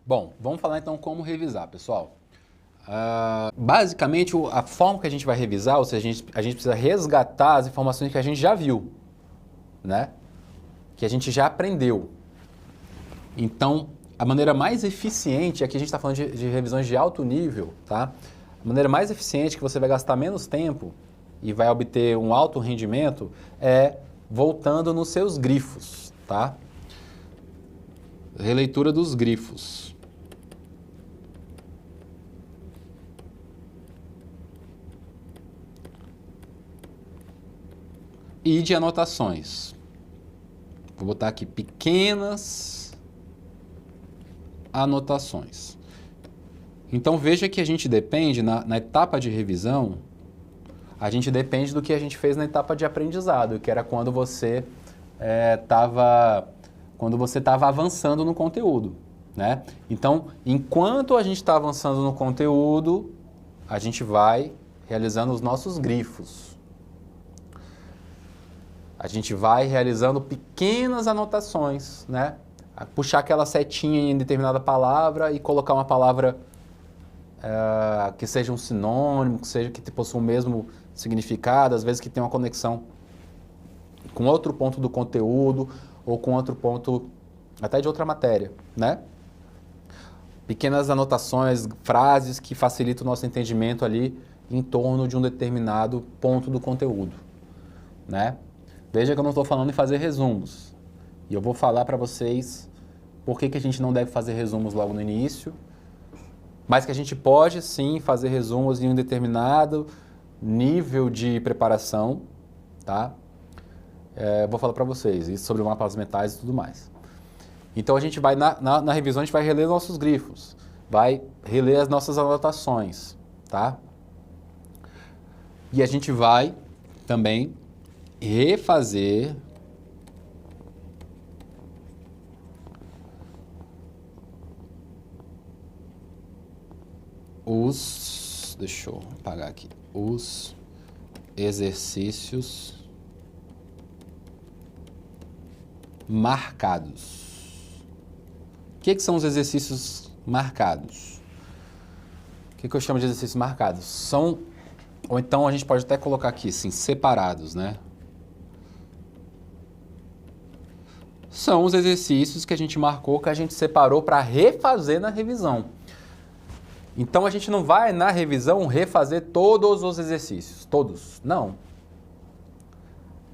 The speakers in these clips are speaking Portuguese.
Bom, vamos falar então como revisar, pessoal. Basicamente, a forma que a gente vai revisar, ou seja, a gente precisa resgatar as informações que a gente já viu, né? Que a gente já aprendeu. Então, a maneira mais eficiente, aqui a gente está falando de revisões de alto nível, tá? A maneira mais eficiente que você vai gastar menos tempo e vai obter um alto rendimento é voltando nos seus grifos, tá? Releitura dos grifos. E de anotações. Vou botar aqui pequenas anotações. Então veja que a gente depende, na etapa de revisão, a gente depende do que a gente fez na etapa de aprendizado, que era quando você estava avançando no conteúdo, né? Então, enquanto a gente está avançando no conteúdo, a gente vai realizando os nossos grifos. A gente vai realizando pequenas anotações, né? Puxar aquela setinha em determinada palavra e colocar uma palavra que seja um sinônimo, que possua o mesmo significado, às vezes que tenha uma conexão com outro ponto do conteúdo ou com outro ponto até de outra matéria, né? Pequenas anotações, frases que facilitam o nosso entendimento ali em torno de um determinado ponto do conteúdo, né? Veja que eu não estou falando em fazer resumos. E eu vou falar para vocês por que a gente não deve fazer resumos logo no início, mas que a gente pode sim fazer resumos em um determinado nível de preparação, tá? Vou falar para vocês isso sobre mapas mentais e tudo mais. Então a gente vai, na revisão, a gente vai reler nossos grifos, vai reler as nossas anotações, tá? E a gente vai também refazer deixa eu apagar aqui, os exercícios marcados. O que são os exercícios marcados? O que eu chamo de exercícios marcados? Ou então a gente pode até colocar aqui, assim, separados, né? São os exercícios que a gente marcou, que a gente separou para refazer na revisão. Então a gente não vai na revisão refazer todos os exercícios, todos, não.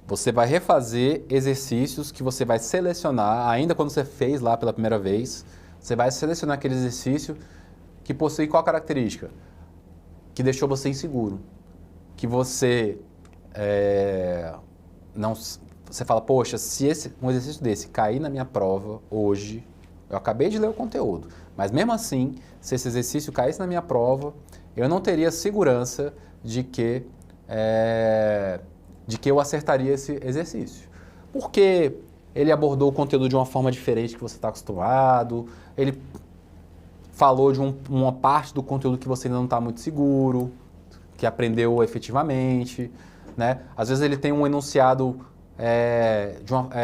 Você vai refazer exercícios que você vai selecionar, ainda quando você fez lá pela primeira vez, você vai selecionar aquele exercício que possui qual característica? Que deixou você inseguro, que você você fala, poxa, se um exercício desse cair na minha prova hoje, eu acabei de ler o conteúdo, mas mesmo assim, se esse exercício caísse na minha prova, eu não teria segurança de que eu acertaria esse exercício. Porque ele abordou o conteúdo de uma forma diferente que você está acostumado, ele falou de uma parte do conteúdo que você ainda não está muito seguro, que aprendeu efetivamente, né? Às vezes ele tem um enunciado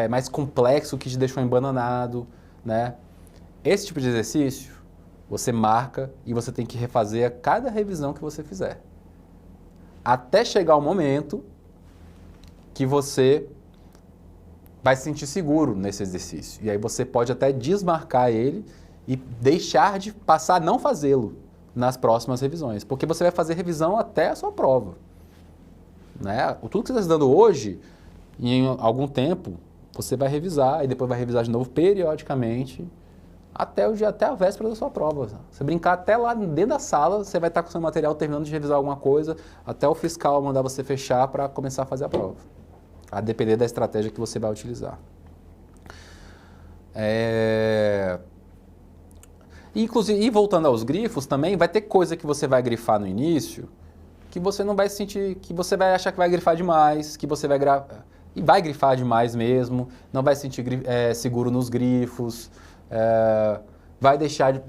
mais complexo que te deixou embananado, né? Esse tipo de exercício você marca e você tem que refazer a cada revisão que você fizer. Até chegar o momento que você vai se sentir seguro nesse exercício. E aí você pode até desmarcar ele e deixar de passar a não fazê-lo nas próximas revisões. Porque você vai fazer revisão até a sua prova, né? Tudo que você está estudando hoje, em algum tempo, você vai revisar e depois vai revisar de novo periodicamente até a véspera da sua prova. Você brincar até lá dentro da sala, você vai estar com o seu material terminando de revisar alguma coisa, até o fiscal mandar você fechar para começar a fazer a prova. A depender da estratégia que você vai utilizar. Inclusive, e voltando aos grifos também, vai ter coisa que você vai grifar no início que você não vai sentir, que você vai achar que vai grifar demais, que você vai e vai grifar demais mesmo, não vai se sentir seguro nos grifos, vai deixar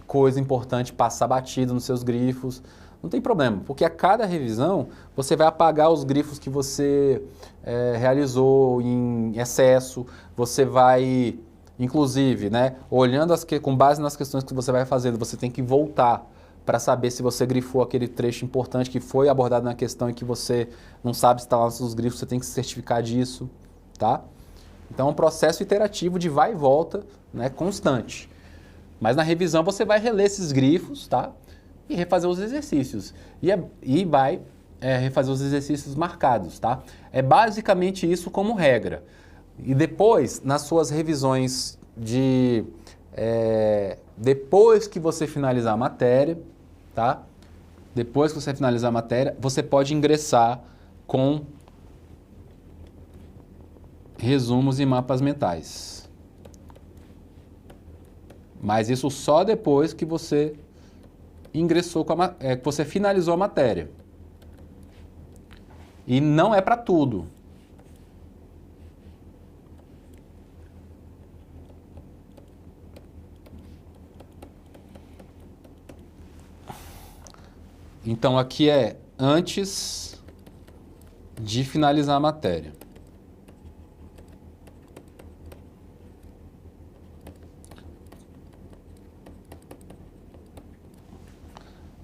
coisa importante passar batido nos seus grifos. Não tem problema, porque a cada revisão você vai apagar os grifos que você realizou em excesso, você vai Inclusive, né, olhando com base nas questões que você vai fazendo, você tem que voltar para saber se você grifou aquele trecho importante que foi abordado na questão e que você não sabe se está lá nos seus grifos, você tem que se certificar disso, tá? Então é um processo iterativo de vai e volta, né, constante. Mas na revisão você vai reler esses grifos, tá? E refazer os exercícios. E vai refazer os exercícios marcados, tá? É basicamente isso como regra. E depois, nas suas revisões depois que você finalizar a matéria, tá? Depois que você finalizar a matéria, você pode ingressar com resumos e mapas mentais. Mas isso só depois que você ingressou que você finalizou a matéria. E não é para tudo. Então aqui é antes de finalizar a matéria.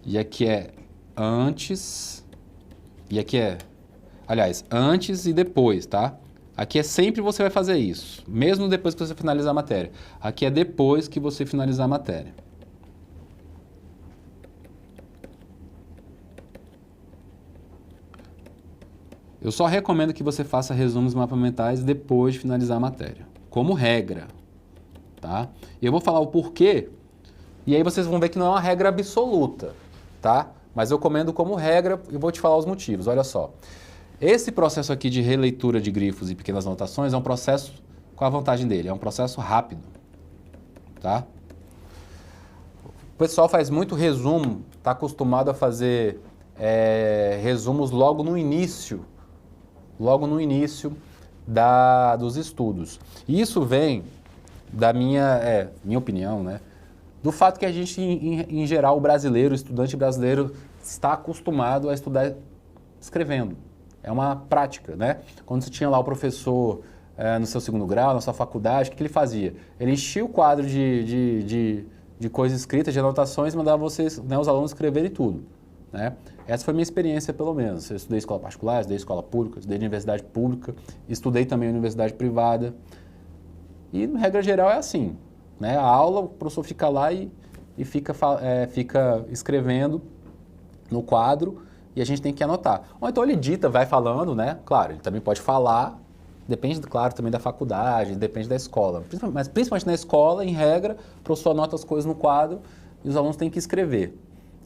E aqui é antes, e aqui é, aliás, antes e depois, tá? Aqui é sempre você vai fazer isso, mesmo depois que você finalizar a matéria. Aqui é depois que você finalizar a matéria. Eu só recomendo que você faça resumos e mapas mentais depois de finalizar a matéria, como regra, tá? E eu vou falar o porquê, e aí vocês vão ver que não é uma regra absoluta, tá? Mas eu recomendo como regra e vou te falar os motivos, olha só. Esse processo aqui de releitura de grifos e pequenas anotações é um processo, qual a vantagem dele? É um processo rápido, tá? O pessoal faz muito resumo, está acostumado a fazer resumos logo no início dos estudos. E isso vem da minha opinião, né? Do fato que a gente, em geral, o brasileiro, o estudante brasileiro, está acostumado a estudar escrevendo. É uma prática, né? Quando você tinha lá o professor no seu segundo grau, na sua faculdade, o que ele fazia? Ele enchia o quadro de coisas escritas, de anotações, e mandava vocês, né, os alunos escreverem tudo, né? Essa foi a minha experiência, pelo menos. Eu estudei escola particular, estudei escola pública, estudei universidade pública, estudei também universidade privada. E, na regra geral, é assim, né? A aula, o professor fica lá e fica escrevendo no quadro e a gente tem que anotar. Ou então ele dita, vai falando, né? Claro, ele também pode falar, depende, claro, também da faculdade, depende da escola. Mas principalmente na escola, em regra, o professor anota as coisas no quadro e os alunos têm que escrever.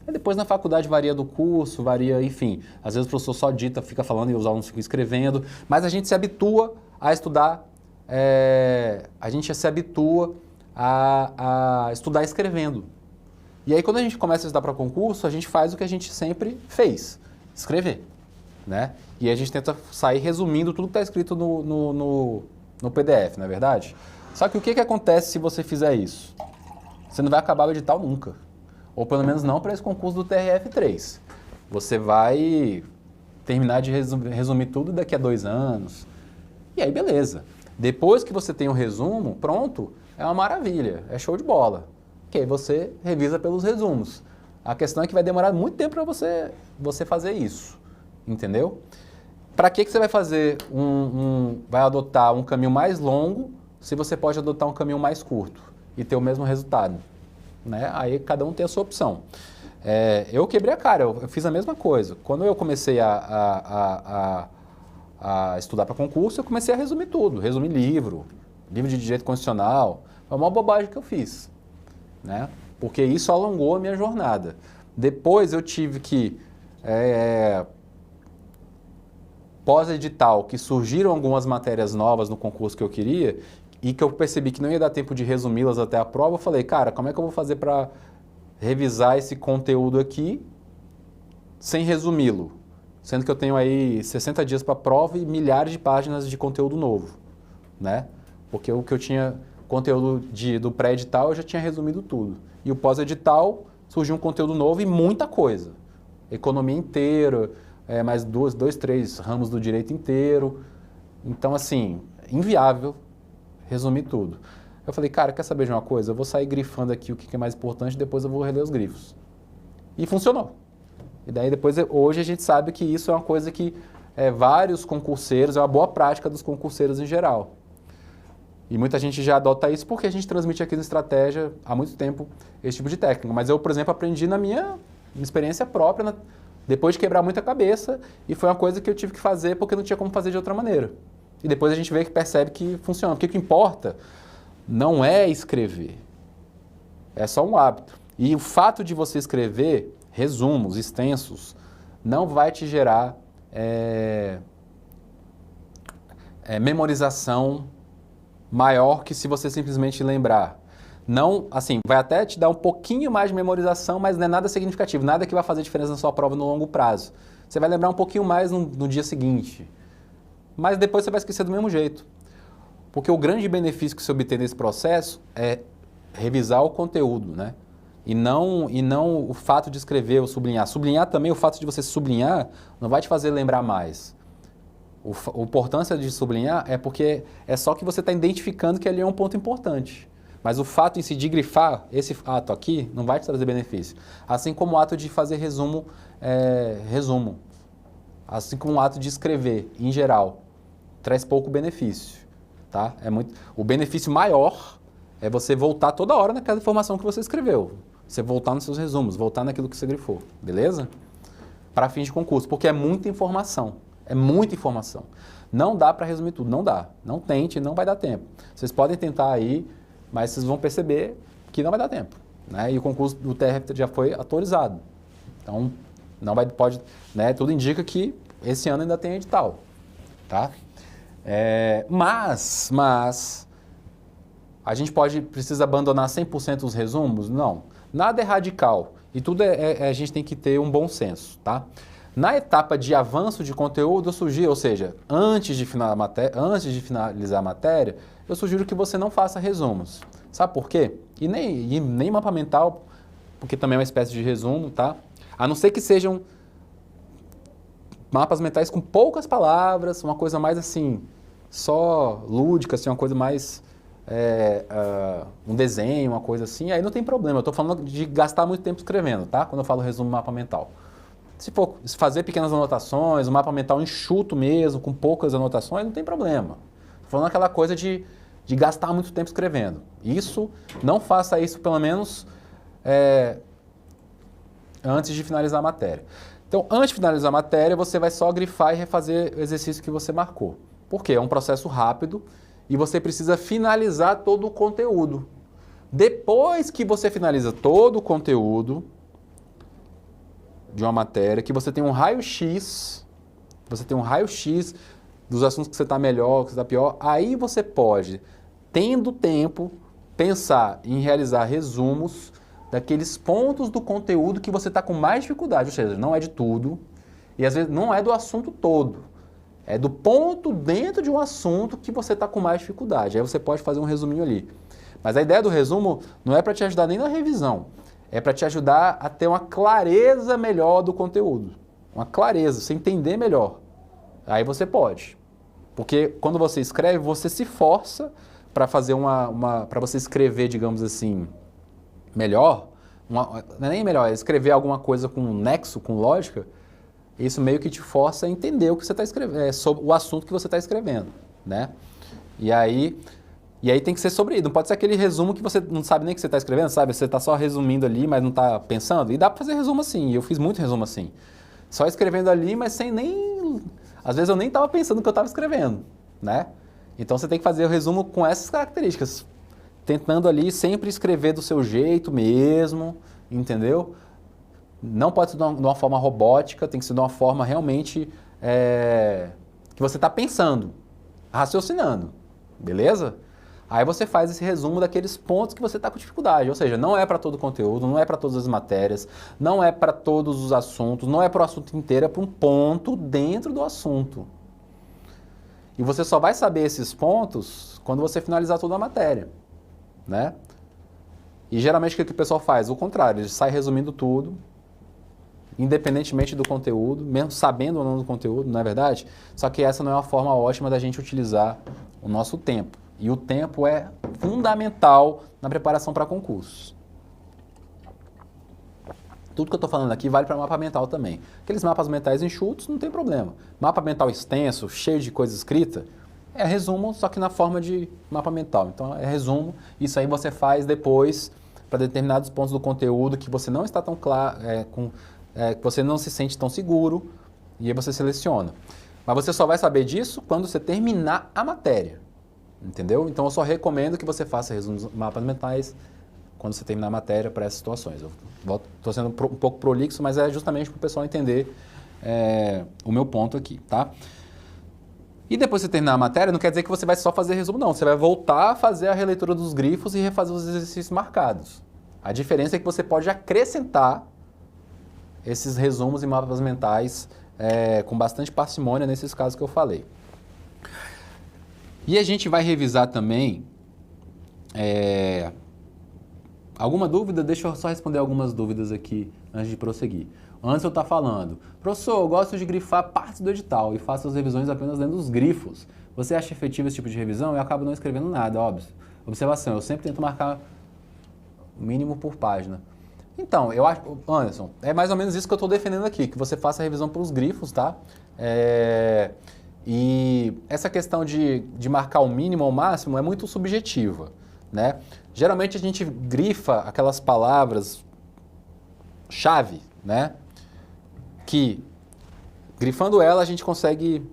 E depois na faculdade varia do curso, varia, enfim. Às vezes o professor só dita, fica falando e os alunos ficam escrevendo. Mas a gente se habitua a estudar, a estudar escrevendo. E aí quando a gente começa a estudar para concurso, a gente faz o que a gente sempre fez, escrever, né? E a gente tenta sair resumindo tudo que está escrito no PDF, não é verdade? Só que o que acontece se você fizer isso? Você não vai acabar o edital nunca. Ou pelo menos não para esse concurso do TRF3. Você vai terminar de resumir tudo daqui a 2 anos. E aí, beleza. Depois que você tem o resumo, pronto, é uma maravilha, é show de bola. Que aí você revisa pelos resumos. A questão é que vai demorar muito tempo para você fazer isso, entendeu? Para que você vai fazer vai adotar um caminho mais longo se você pode adotar um caminho mais curto e ter o mesmo resultado? Né? Aí cada um tem a sua opção. Eu quebrei a cara, eu fiz a mesma coisa. Quando eu comecei a estudar para concurso, eu comecei a resumir tudo. Resumir livro de direito constitucional. Foi uma bobagem que eu fiz, né? Porque isso alongou a minha jornada. Depois eu tive que, pós-edital, que surgiram algumas matérias novas no concurso que eu queria, e que eu percebi que não ia dar tempo de resumi-las até a prova, eu falei, cara, como é que eu vou fazer para revisar esse conteúdo aqui sem resumi-lo? Sendo que eu tenho aí 60 dias para a prova e milhares de páginas de conteúdo novo, né? Porque o que eu tinha, conteúdo do pré-edital, eu já tinha resumido tudo. E o pós-edital, surgiu um conteúdo novo e muita coisa. Economia inteira, mais 3 ramos do direito inteiro. Então, assim, inviável resumir tudo. Eu falei, cara, quer saber de uma coisa? Eu vou sair grifando aqui o que é mais importante, depois eu vou reler os grifos. E funcionou. E daí depois, hoje a gente sabe que isso é uma coisa que vários concurseiros, é uma boa prática dos concurseiros em geral. E muita gente já adota isso porque a gente transmite aqui no Estratégia há muito tempo esse tipo de técnica. Mas eu, por exemplo, aprendi na minha experiência própria, depois de quebrar muita cabeça, e foi uma coisa que eu tive que fazer porque não tinha como fazer de outra maneira. E depois a gente vê que percebe que funciona. Porque o que importa não é escrever, é só um hábito. E o fato de você escrever resumos extensos não vai te gerar memorização maior que se você simplesmente lembrar. Não, assim, vai até te dar um pouquinho mais de memorização, mas não é nada significativo, nada que vai fazer diferença na sua prova no longo prazo. Você vai lembrar um pouquinho mais no dia seguinte, mas depois você vai esquecer do mesmo jeito. Porque o grande benefício que você obtém nesse processo é revisar o conteúdo, né? E não o fato de escrever ou sublinhar. Sublinhar também, o fato de você sublinhar não vai te fazer lembrar mais. A importância de sublinhar é porque é só que você está identificando que ali é um ponto importante. Mas o fato em si de grifar esse ato aqui não vai te trazer benefício. Assim como o ato de fazer resumo. Assim como o ato de escrever, em geral, traz pouco benefício. Tá? O benefício maior é você voltar toda hora naquela informação que você escreveu. Você voltar nos seus resumos, voltar naquilo que você grifou. Beleza? Para fins de concurso, porque é muita informação. É muita informação. Não dá para resumir tudo, não dá. Não tente, não vai dar tempo. Vocês podem tentar aí, mas vocês vão perceber que não vai dar tempo. Né? E o concurso do TRF já foi atualizado. Então, não vai, pode, né? Tudo indica que esse ano ainda tem edital. Tá? Mas a gente precisa abandonar 100% os resumos? Não. Nada é radical. E tudo a gente tem que ter um bom senso, tá? Na etapa de avanço de conteúdo, eu sugiro, ou seja, antes de finalizar a matéria, eu sugiro que você não faça resumos. Sabe por quê? E nem mapa mental, porque também é uma espécie de resumo, tá? A não ser que sejam mapas mentais com poucas palavras, uma coisa mais assim, só lúdica, assim, uma coisa mais... um desenho, uma coisa assim, aí não tem problema. Eu estou falando de gastar muito tempo escrevendo, tá? Quando eu falo resumo mapa mental. Se for fazer pequenas anotações, um mapa mental enxuto mesmo, com poucas anotações, não tem problema. Estou falando aquela coisa de gastar muito tempo escrevendo. Não faça isso pelo menos antes de finalizar a matéria. Então, antes de finalizar a matéria, você vai só grifar e refazer o exercício que você marcou. Por quê? É um processo rápido e você precisa finalizar todo o conteúdo. Depois que você finaliza todo o conteúdo de uma matéria, que você tem um raio-x, dos assuntos que você está melhor, que você está pior, aí você pode, tendo tempo, pensar em realizar resumos daqueles pontos do conteúdo que você está com mais dificuldade, ou seja, não é de tudo, e às vezes não é do assunto todo, é do ponto dentro de um assunto que você está com mais dificuldade, aí você pode fazer um resuminho ali. Mas a ideia do resumo não é para te ajudar nem na revisão, é para te ajudar a ter uma clareza melhor do conteúdo. Uma clareza, você entender melhor. Aí você pode. Porque quando você escreve, você se força para fazer para você escrever, digamos assim, melhor. Não é nem melhor, é escrever alguma coisa com nexo, com lógica. Isso meio que te força a entender o que você está escrevendo, sobre o assunto que você está escrevendo, né? E aí tem que ser sobre isso. Não pode ser aquele resumo que você não sabe nem o que você está escrevendo, sabe? Você está só resumindo ali, mas não está pensando. E dá para fazer resumo assim. Eu fiz muito resumo assim. Só escrevendo ali, mas sem nem... Às vezes eu nem estava pensando no que eu estava escrevendo, né? Então você tem que fazer o resumo com essas características. Tentando ali sempre escrever do seu jeito mesmo, entendeu? Não pode ser de uma forma robótica, tem que ser de uma forma realmente que você está pensando, raciocinando, beleza? Aí você faz esse resumo daqueles pontos que você está com dificuldade, ou seja, não é para todo o conteúdo, não é para todas as matérias, não é para todos os assuntos, não é para o assunto inteiro, é para um ponto dentro do assunto. E você só vai saber esses pontos quando você finalizar toda a matéria, né? E geralmente o que o pessoal faz? O contrário, ele sai resumindo tudo, independentemente do conteúdo, mesmo sabendo ou não do conteúdo, não é verdade? Só que essa não é uma forma ótima da gente utilizar o nosso tempo. E o tempo é fundamental na preparação para concursos. Tudo que eu estou falando aqui vale para mapa mental também. Aqueles mapas mentais enxutos, não tem problema. Mapa mental extenso, cheio de coisa escrita, é resumo, só que na forma de mapa mental. Então é resumo, isso aí você faz depois para determinados pontos do conteúdo que você não está tão claro, que você não se sente tão seguro, e aí você seleciona. Mas você só vai saber disso quando você terminar a matéria, entendeu? Então eu só recomendo que você faça resumos mapas mentais quando você terminar a matéria para essas situações. Eu estou sendo um pouco prolixo, mas é justamente para o pessoal entender o meu ponto aqui, tá? E depois que você terminar a matéria, não quer dizer que você vai só fazer resumo, não. Você vai voltar a fazer a releitura dos grifos e refazer os exercícios marcados. A diferença é que você pode acrescentar esses resumos e mapas mentais com bastante parcimônia nesses casos que eu falei. E a gente vai revisar também... Alguma dúvida? Deixa eu só responder algumas dúvidas aqui antes de prosseguir. Antes eu estar falando, professor, eu gosto de grifar partes do edital e faço as revisões apenas dentro dos grifos. Você acha efetivo esse tipo de revisão? Eu acabo não escrevendo nada, óbvio. Observação, eu sempre tento marcar o mínimo por página. Então, eu acho, Anderson, é mais ou menos isso que eu estou defendendo aqui, que você faça a revisão pelos grifos, tá? E essa questão de marcar o mínimo ou o máximo é muito subjetiva, né? Geralmente a gente grifa aquelas palavras-chave, né? Que, grifando ela, a gente consegue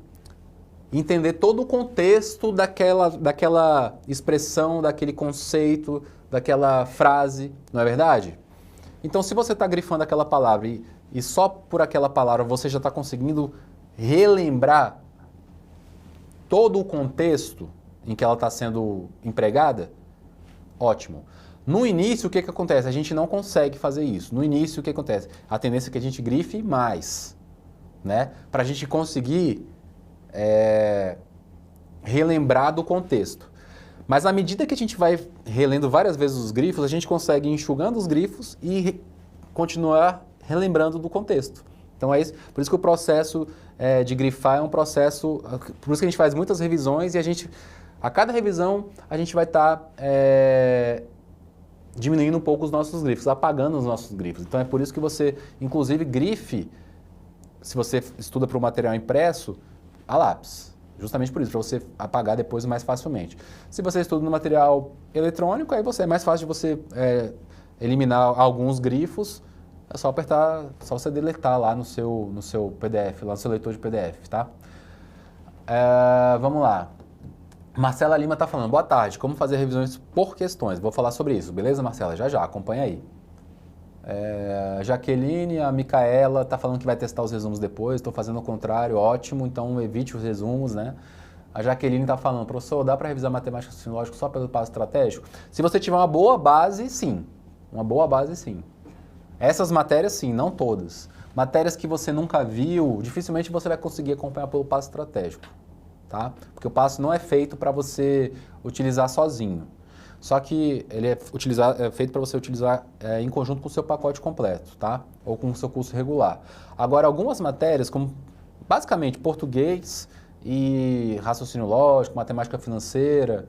entender todo o contexto daquela expressão, daquele conceito, daquela frase, não é verdade? Então, se você está grifando aquela palavra e só por aquela palavra você já está conseguindo relembrar todo o contexto em que ela está sendo empregada, ótimo. No início, o que acontece? A gente não consegue fazer isso. No início, o que acontece? A tendência é que a gente grife mais, né? Para a gente conseguir relembrar do contexto. Mas à medida que a gente vai relendo várias vezes os grifos, a gente consegue ir enxugando os grifos e continuar relembrando do contexto. Então é isso, por isso que o processo de grifar é um processo, por isso que a gente faz muitas revisões e a cada revisão a gente vai estar diminuindo um pouco os nossos grifos, apagando os nossos grifos. Então é por isso que você, inclusive, grife, se você estuda para o material impresso, a lápis. Justamente por isso, para você apagar depois mais facilmente. Se você estuda no material eletrônico, aí é mais fácil de você eliminar alguns grifos, é só apertar, só você deletar lá no seu PDF, lá no seu leitor de PDF, tá? Vamos lá. Marcela Lima está falando, boa tarde, como fazer revisões por questões? Vou falar sobre isso, beleza, Marcela? Já, acompanha aí. Jaqueline, a Micaela está falando que vai testar os resumos depois, estou fazendo o contrário, ótimo, então evite os resumos, né? A Jaqueline está falando, professor, dá para revisar matemática sinológica só pelo passo estratégico? Se você tiver uma boa base, sim. Uma boa base, sim. Essas matérias, sim, não todas. Matérias que você nunca viu, dificilmente você vai conseguir acompanhar pelo passo estratégico, tá? Porque o passo não é feito para você utilizar sozinho. Só que ele é feito para você utilizar em conjunto com o seu pacote completo, tá? Ou com o seu curso regular. Agora, algumas matérias, como basicamente português e raciocínio lógico, matemática financeira,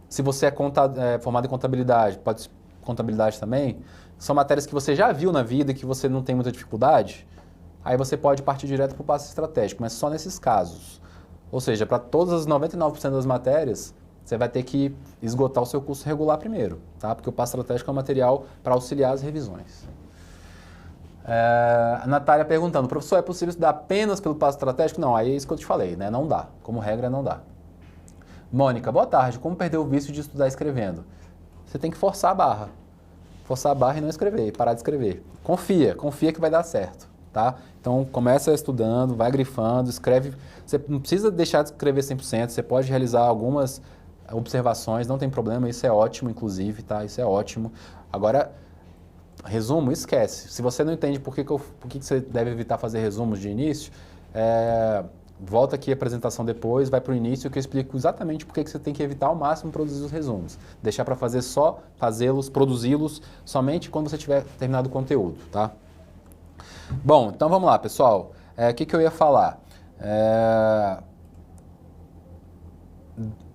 se você é formado em contabilidade, pode ser contabilidade também, são matérias que você já viu na vida e que você não tem muita dificuldade, aí você pode partir direto para o passo estratégico, mas só nesses casos. Ou seja, para todas as 99% das matérias, você vai ter que esgotar o seu curso regular primeiro, tá? Porque o passo estratégico é um material para auxiliar as revisões. A Natália perguntando, professor, é possível estudar apenas pelo passo estratégico? Não, aí é isso que eu te falei, né? Não dá. Como regra, não dá. Mônica, boa tarde. Como perder o vício de estudar escrevendo? Você tem que forçar a barra. Forçar a barra e não escrever, e parar de escrever. Confia que vai dar certo, tá? Então, começa estudando, vai grifando, escreve. Você não precisa deixar de escrever 100%, você pode realizar algumas observações, não tem problema, isso é ótimo, inclusive, tá? Isso é ótimo. Agora, resumo, esquece. Se você não entende por que você deve evitar fazer resumos de início, volta aqui a apresentação depois, vai para o início que eu explico exatamente por que você tem que evitar ao máximo produzir os resumos. Deixar para produzi-los somente quando você tiver terminado o conteúdo, tá? Bom, então vamos lá, pessoal. O que eu ia falar?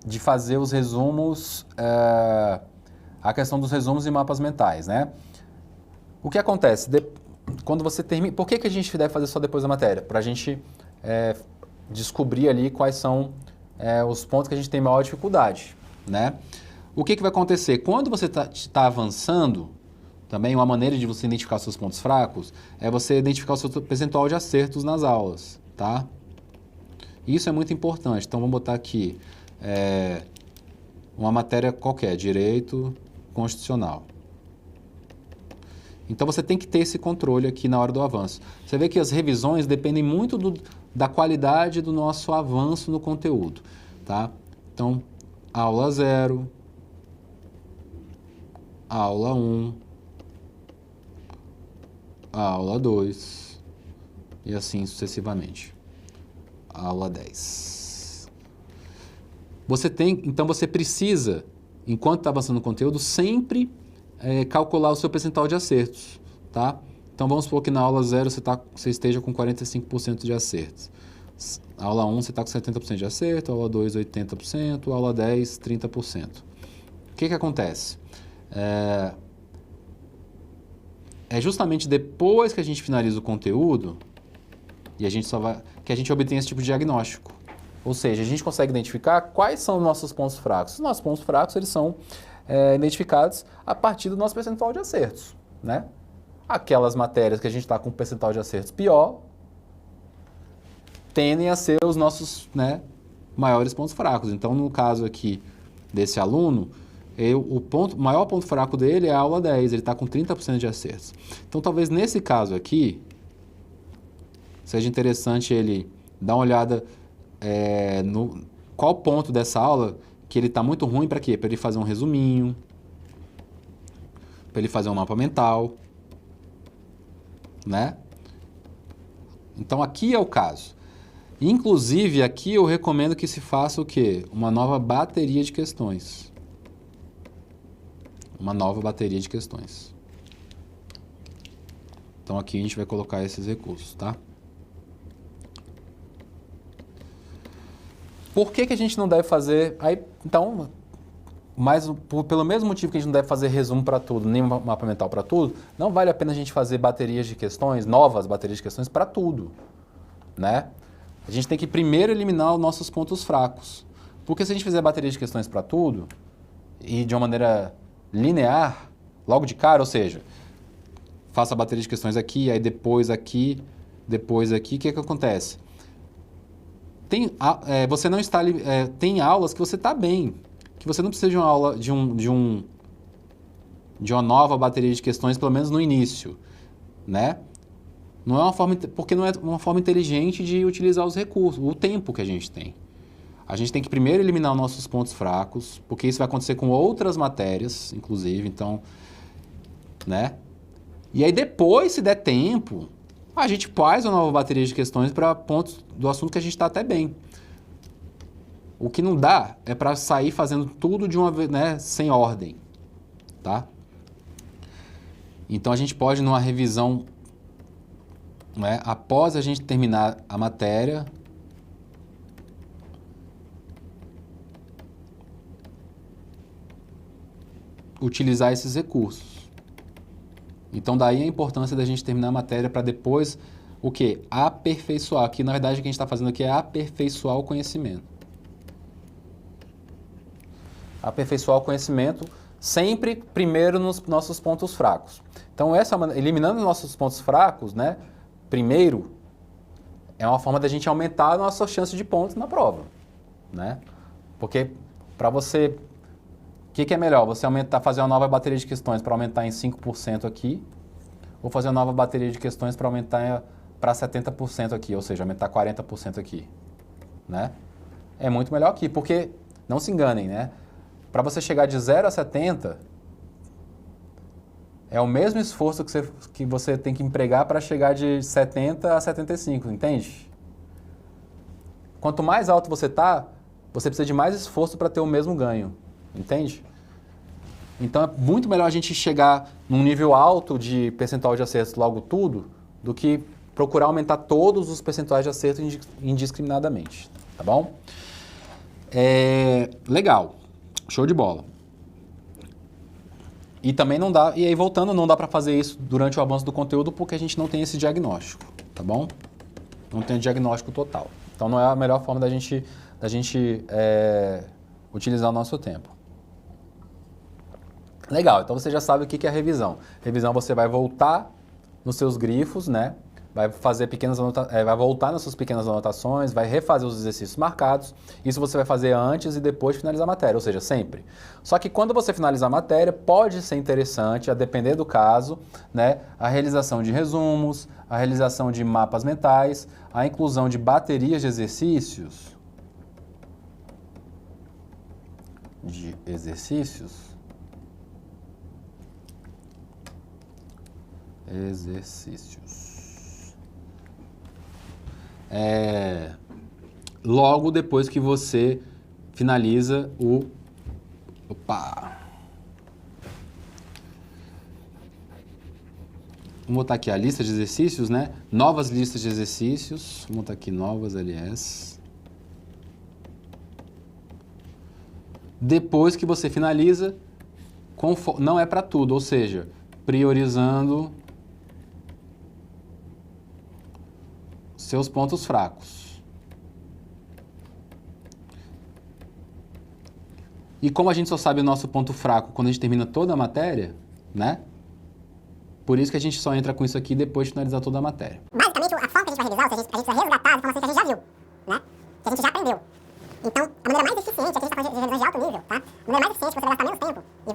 de fazer os resumos, a questão dos resumos e mapas mentais, né? O que acontece? Quando você termina... Por que a gente deve fazer só depois da matéria? Para a gente descobrir ali quais são os pontos que a gente tem maior dificuldade, né? O que vai acontecer? Quando você está avançando, também uma maneira de você identificar seus pontos fracos é você identificar o seu percentual de acertos nas aulas, tá? Isso é muito importante. Então, vamos botar aqui uma matéria qualquer, Direito Constitucional. Então, você tem que ter esse controle aqui na hora do avanço. Você vê que as revisões dependem muito da qualidade do nosso avanço no conteúdo, tá? Então, aula 0, aula 1, aula 2 e assim sucessivamente. Aula 10. Então você precisa, enquanto está avançando no conteúdo, sempre calcular o seu percentual de acertos, tá? Então vamos supor que na aula 0 você esteja com 45% de acertos. Aula 1 você está com 70% de acerto, aula 2 80%, aula 10 30%. O que acontece? É justamente depois que a gente finaliza o conteúdo e que a gente obtém esse tipo de diagnóstico. Ou seja, a gente consegue identificar quais são os nossos pontos fracos. Os nossos pontos fracos eles são identificados a partir do nosso percentual de acertos, né? Aquelas matérias que a gente está com um percentual de acertos pior tendem a ser os nossos, né, maiores pontos fracos. Então, no caso aqui desse aluno, o maior ponto fraco dele é a aula 10, ele está com 30% de acertos. Então, talvez nesse caso aqui, seja interessante ele dar uma olhada no qual ponto dessa aula que ele está muito ruim, para quê? Para ele fazer um resuminho, para ele fazer um mapa mental, né? Então, aqui é o caso. Inclusive, aqui eu recomendo que se faça o quê? Uma nova bateria de questões. Uma nova bateria de questões. Então, aqui a gente vai colocar esses recursos, tá? Por que a gente não deve fazer... Então, pelo mesmo motivo que a gente não deve fazer resumo para tudo, nem mapa mental para tudo, não vale a pena a gente fazer baterias de questões, novas baterias de questões para tudo, né? A gente tem que primeiro eliminar os nossos pontos fracos. Porque se a gente fizer bateria de questões para tudo, e de uma maneira linear, logo de cara, ou seja, faça a bateria de questões aqui, aí depois aqui, o que acontece? Você não está tem aulas que você está bem, que você não precisa de uma aula de uma nova bateria de questões, pelo menos no início, né? Não é uma forma, porque não é uma forma inteligente de utilizar os recursos, o tempo que a gente tem. A gente tem que primeiro eliminar os nossos pontos fracos, porque isso vai acontecer com outras matérias, inclusive, então, né? E aí depois, se der tempo, a gente faz uma nova bateria de questões para pontos do assunto que a gente está até bem. O que não dá é para sair fazendo tudo de uma vez, né, sem ordem, tá? Então a gente pode, numa revisão, né, após a gente terminar a matéria, utilizar esses recursos. Então daí a importância da gente terminar a matéria para depois, o quê? Aperfeiçoar. Aqui, na verdade, o que a gente está fazendo aqui é aperfeiçoar o conhecimento. Aperfeiçoar o conhecimento sempre primeiro nos nossos pontos fracos. Então, eliminando nossos pontos fracos, né, primeiro, é uma forma da gente aumentar a nossa chance de pontos na prova, né? Porque para você... O que é melhor? Você fazer uma nova bateria de questões para aumentar em 5% aqui, ou fazer uma nova bateria de questões para aumentar para 70% aqui, ou seja, aumentar 40% aqui, né? É muito melhor aqui, porque, não se enganem, né? Para você chegar de 0 a 70, é o mesmo esforço que você tem que empregar para chegar de 70 a 75, entende? Quanto mais alto você está, você precisa de mais esforço para ter o mesmo ganho, entende? Então é muito melhor a gente chegar num nível alto de percentual de acertos logo tudo, do que procurar aumentar todos os percentuais de acerto indiscriminadamente, tá bom? Legal. Show de bola. E também não dá, e aí voltando, não dá para fazer isso durante o avanço do conteúdo porque a gente não tem esse diagnóstico, tá bom? Não tem o diagnóstico total. Então não é a melhor forma da gente utilizar o nosso tempo. Legal, então você já sabe o que é revisão. Revisão, você vai voltar nos seus grifos, né? Vai fazer vai voltar nas suas pequenas anotações, vai refazer os exercícios marcados. Isso você vai fazer antes e depois de finalizar a matéria, ou seja, sempre. Só que quando você finalizar a matéria, pode ser interessante, a depender do caso, né? A realização de resumos, a realização de mapas mentais, a inclusão de baterias de exercícios. Logo depois que você finaliza o... Vamos botar aqui a lista de exercícios, né? Novas listas de exercícios. Vamos botar aqui novas, LS. Depois que você finaliza, não é para tudo, ou seja, priorizando seus pontos fracos. E como a gente só sabe o nosso ponto fraco quando a gente termina toda a matéria, né? Por isso que a gente só entra com isso aqui depois de finalizar toda a matéria. Basicamente, a forma que a gente vai revisar, ou seja, a gente vai resgatar as informações que a gente já viu, né? Que a gente já aprendeu. Então, a maneira mais eficiente, aqui a gente está falando de revisões de alto nível, tá? A maneira mais eficiente, você vai gastar menos tempo